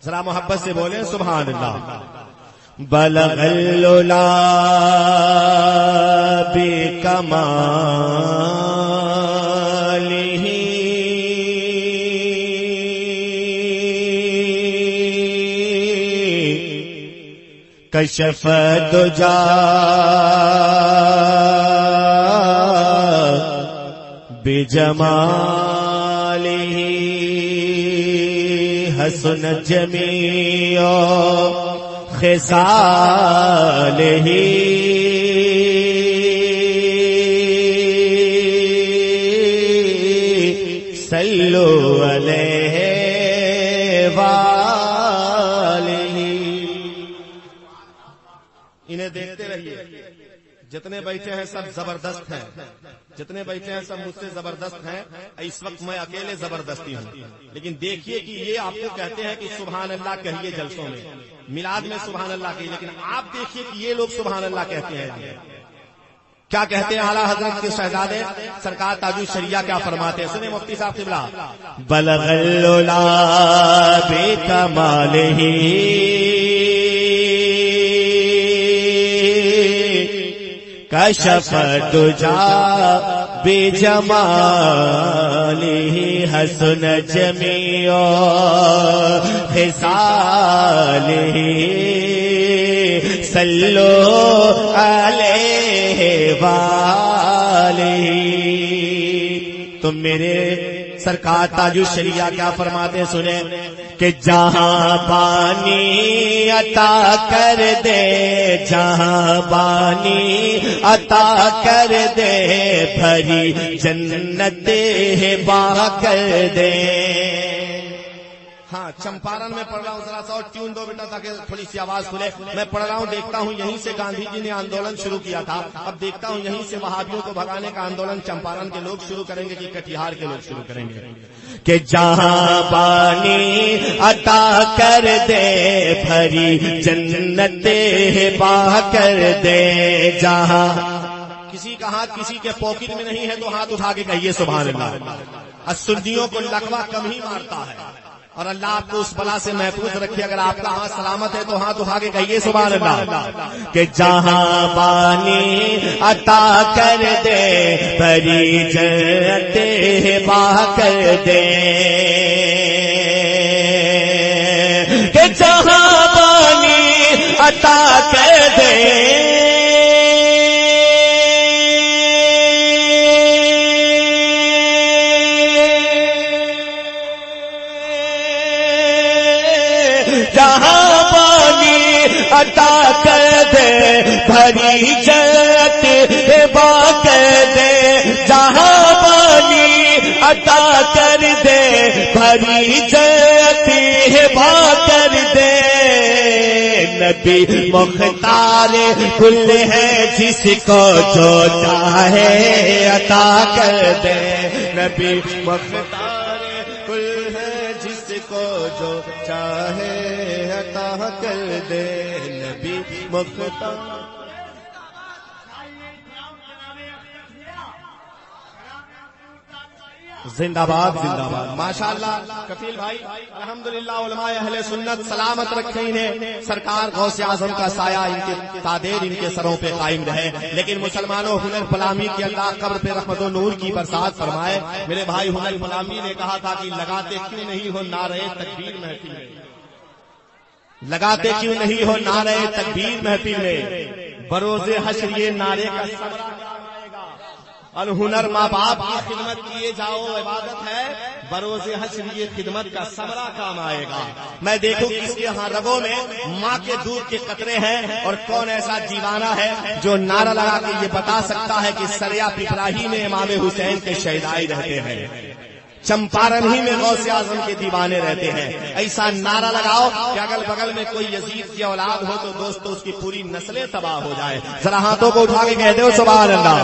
ذرا محبت سے بولیں سبحان اللہ. بلغ العلا بکمالہ کشف الدجا بجمالہ حسن جمیع خصالہ صلو علیہ وآلہ. انہیں دیکھتے رہیے، جتنے بیٹھے ہیں سب زبردست ہیں، جتنے بیٹھے ہیں سب مجھ سے زبردست ہیں. اس وقت میں اکیلے زبردستی ہوں، لیکن دیکھیے کہ یہ آپ کو کہتے ہیں کہ سبحان اللہ کہیے جلسوں میں، میلاد میں سبحان اللہ کہیے، لیکن آپ دیکھیے کہ یہ لوگ سبحان اللہ کہتے ہیں. کیا کہتے ہیں اعلیٰ حضرت کے شہزادے سرکار تاج الشریعہ کیا فرماتے ہیں؟ سنیں مفتی صاحب قبلہ. بلغ العلا بکمالہ کشف الدجا بجمالہ حسن جمیع خصالہ صلو علیہ وآلہ. تم میرے سرکار تاج الشریعہ کیا فرماتے ہیں؟ سنیں کہ جہاں بانی عطا کر دے، جہاں بانی عطا کر دے، بھری جنت ہبا کر دے. ہاں چمپارن میں پڑھ رہا ہوں، ذرا سا اور ٹیون دو بیٹا تاکہ تھوڑی سی آواز کھلے. میں پڑھ رہا ہوں، دیکھتا ہوں یہیں سے گاندھی جی نے آندولن شروع کیا تھا، اب دیکھتا ہوں یہیں سے وہابیوں کو بھگانے کا آندولن چمپارن کے لوگ شروع کریں گے کہ کٹیہار کے لوگ شروع کریں گے. کہ جہاں بانی عطا کر دے، بھری جنت ہبا کر دے. جہاں کسی کا ہاتھ کسی کے پاکٹ میں نہیں ہے تو ہاتھ اٹھا کے کہیے سبحان اللہ. السنیوں کو لقوہ کم ہی مارتا ہے، اور اللہ آپ کو اس بلا سے محفوظ رکھے. اگر آپ کا ہاتھ سلامت ہے تو ہاتھ اٹھا کے کہیے سبحان اللہ. کہ جہاں بانی عطا کر دے، بھری جنت ہبا کر دے. کہ جہاں بانی عطا کر دے، جہاں بانی عطا کر دے، بھری جنت ہبا کر دے. جہاں بانی عطا کر دے، بھری جنت ہبا کر دے. نبی مختار کل ہے، جس کو جو چاہے عطا کر دے. نبی مختار کل ہے، جس کو جو چاہے عطا کر دے. نبی مختار. زندہ باد زندہ باد. ماشاءاللہ کفیل بھائی الحمدللہ علماء اہل سنت سلامت رکھیں انہیں. سرکار غوث اعظم کا سایہ ان کے تادیر ان کے سروں پہ قائم رہے. لیکن مسلمانوں ہنر فلامی کی اللہ قبر پہ رحمت و نور کی برسات فرمائے. میرے بھائی ہنر فلامی نے کہا تھا کہ لگاتے کیوں نہیں ہو نعرہ تکبیر محفل میں، لگاتے کیوں نہیں ہو نعرہ تکبیر محفل میں. بروز حشر یہ نعرے کا ثمرہ آئے گا. الہنر ماں باپ کی خدمت کیے جاؤ عبادت ہے، بروز حشر یہ خدمت کا ثمرہ کام آئے گا. میں دیکھوں کس کے ہاں رگوں میں ماں کے دودھ کے قطرے ہیں، اور کون ایسا دیوانہ ہے جو نعرہ لگا کے یہ بتا سکتا ہے کہ سریا پپراہی میں امام حسین کے شہدائی رہتے ہیں، چمپارن ہی میں غوث اعظم کے دیوانے رہتے ہیں. ایسا نعرہ لگاؤ کہ اگل بغل میں کوئی یزید کی اولاد ہو تو دوستو اس کی پوری نسلیں تباہ ہو جائے. ذرا ہاتھوں کو اٹھا کے کہہ دو سبحان اللہ.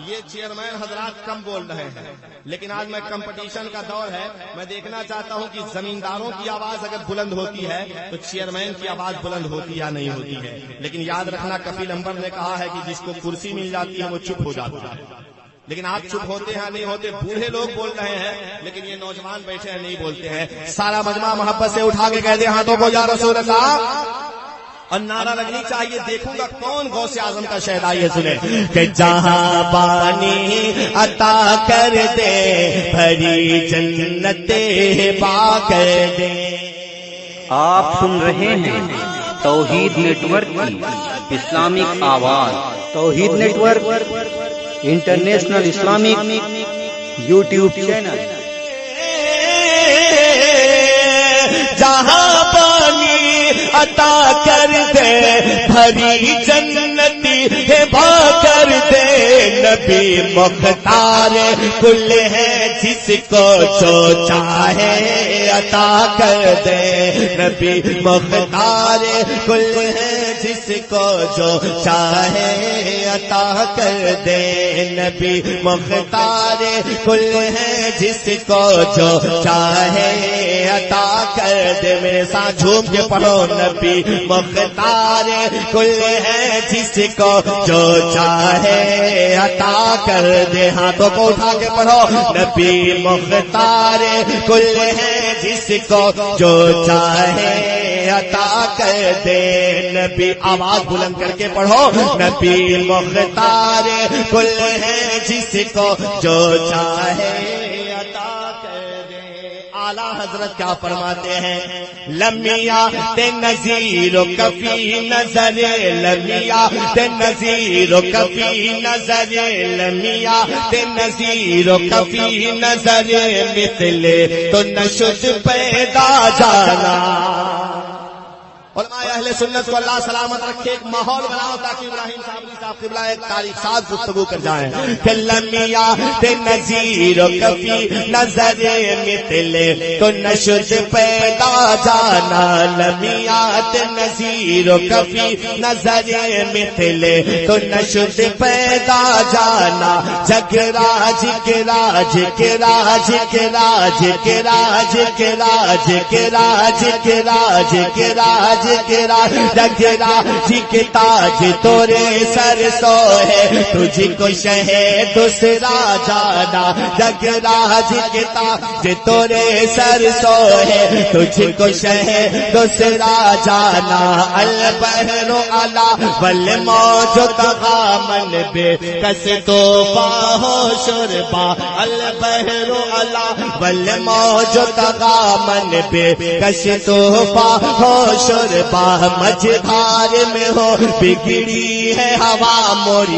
یہ چیئرمین حضرات کم بول رہے ہیں، لیکن آج میں کمپٹیشن کا دور ہے. میں دیکھنا چاہتا ہوں کہ زمینداروں کی آواز اگر بلند ہوتی ہے تو چیئرمین کی آواز بلند ہوتی یا نہیں ہوتی ہے. لیکن یاد رکھنا کفیل امبر نے کہا ہے کہ جس کو کرسی مل جاتی ہے وہ چپ ہو جاتا ہے. لیکن آپ چپ ہوتے ہیں نہیں ہوتے. بوڑھے لوگ بول رہے ہیں لیکن یہ نوجوان بیٹھے ہیں نہیں بولتے ہیں. سارا مجمع محبت سے اٹھا کے کہہ دے ہاتھوں کو یا رسول اللہ, اور نعرہ لگنی چاہیے. دیکھوں گا کون غوث اعظم کا شہدا. یہ سنے کہ جہاں بانی عطا کر دے بھری جنت با کر دے. آپ سن رہے ہیں توحید نیٹ ورک کی اسلامک آواز. Tauheed network international Islamic YouTube channel. جہاں پانی عطا کر دے بھری جنتی ہبا کر دے. نبی مختار کل ہے جس کو جو چاہے عطا کر دے. نبی مختار کل ہے جس کو جو چاہے عطا کر دے. نبی مختار کل ہے جس کو جو چاہے عطا کر دے. میرے ساتھ جھوم کے پڑھو. نبی مختار کل ہے جس کو جو چاہے عطا کر دے. ہاتھوں کو اٹھا کے پڑھو. نبی مختار کل ہے جس کو جو چاہے عطا کر دے. نبی آواز بلند کر کے پڑھو. نبی مختار کل ہے جس کو جو چاہے عطا کر دے. اعلیٰ حضرت کیا فرماتے ہیں؟ لمیا تے نظیر و کفی نظر, لمیا تے نظیر و کفی نظر, لمیا تے نظیر و کفی نظر, مثل تو نشد پیدا جانا. علماء اہل سنت کو اللہ سلامت رکھے. ایک ماحول بناؤ تاکہ ابراہیم صاحب قبلہ ایک تاریخ ساز گفتگو کر جائیں. کہ لمیا تے نظیر و کفی نظر, مثل تو نشد پیدا جانا. لمیا تے نظیر و کفی نظر, مثل تو نشد پیدا جانا. جگ راج کے راج کے راج کے راج کے راج کے راج کے راج کے راج کے راج جگرا جی کے تاج تورے سر سو ہے, تجھ کو شہر دوسرا جانا. جگرا جی کے تاج تورے سر سو ہے, تجھ کو شہر دوسرا جانا. البحر علی والموج غامن بے کس طوفان ہو شربا. البحر علی والموج غامن بے کس طوفان ہو شربا. مجھار میں ہو بگڑی ہے ہوا, موری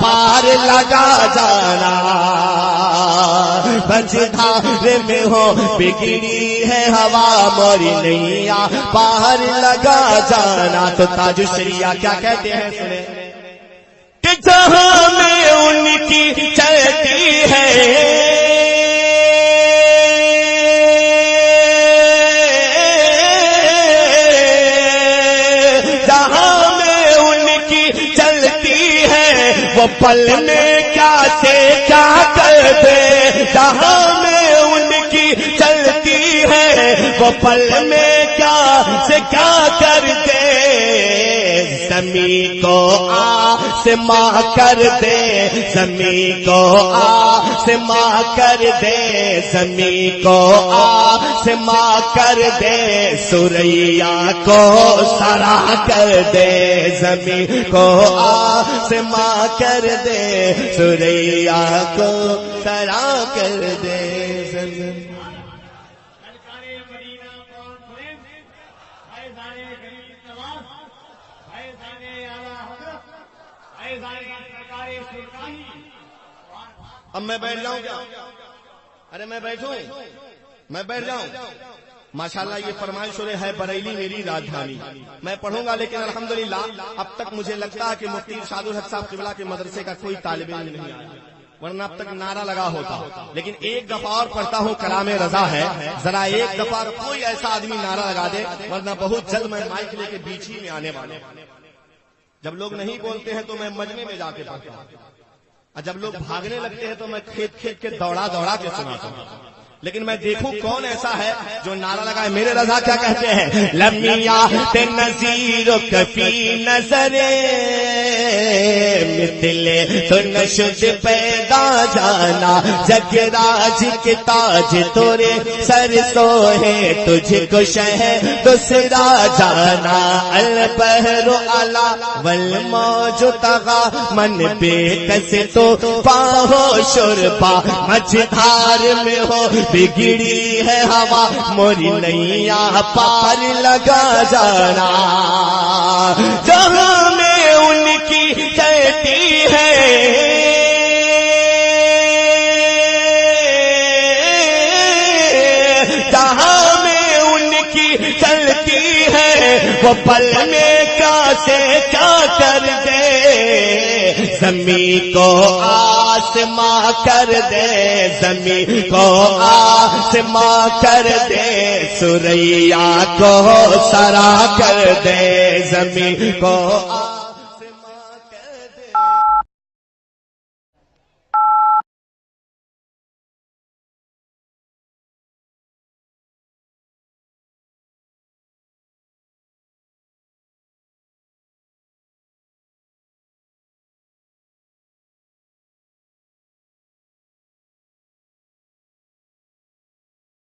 پار لگا جانا. مجھار میں ہو بگڑی ہے ہوا, موری نیاں پار لگا جانا. تو تاج الشریعہ کیا کہتے ہیں سنیں کہ جہاں میں ان کی چلتی ہے, وہ پل میں کیا سے کیا کر دے. جہاں میں ان کی چلتی ہے, وہ پل میں کیا سے کیا کر دے. زمین کو آسماں کر دے, زمین کو آسماں کر دے, زمین کو آسماں کر دے. سوریا کو سرا کر دے, زمین کو آسماں کر دے, سوریا کو سرا کر دے. زمین اب میں بیٹھ جاؤں کیا؟ ارے میں بیٹھوں, میں بیٹھ جاؤں. ماشاءاللہ یہ فرمائش ہو رہی ہے بریلی میری راجدھانی. میں پڑھوں گا لیکن الحمدللہ اب تک مجھے لگتا ہے کہ مفتی ارشاد الحق صاحب قبلہ کے مدرسے کا کوئی طالب علم نہیں آیا, ورنہ اب تک نعرہ لگا ہوتا. لیکن ایک دفعہ اور پڑھتا ہوں, کلام رضا ہے, ذرا ایک دفعہ کوئی ایسا آدمی نعرہ لگا دے, ورنہ بہت جلد میں مائک لے کے بیچ ہی میں آنے والا. جب لوگ نہیں بولتے ہیں تو میں مجمع میں جا کے پڑھتا ہوں, اور جب لوگ بھاگنے لگتے ہیں تو میں کھیت کھیت کے دوڑا دوڑا کے سناتا ہوں. لیکن میں دیکھوں کون ایسا ہے جو نعرہ لگائے. میرے رضا کیا کہتے ہیں؟ لمیا تے نظیر کفی نظر, مثلے تو نشد پیدا جانا جگ راج کے تاج تورے سر سوہے تجھ کو شہ دوسرا جانا البحر علا والموج طغا من بے کس تو پاہو شربا مجھار میں ہو بگڑی ہے ہوا موری نیا پار لگا جانا جہاں میں ان کی چلتی ہے جہاں میں ان کی چلتی ہے وہ پل میں کیا سے کیا کر دے زمین کو آسماں کر دے زمین کو آسماں کر دے سوریا کو سرا کر دے زمین کو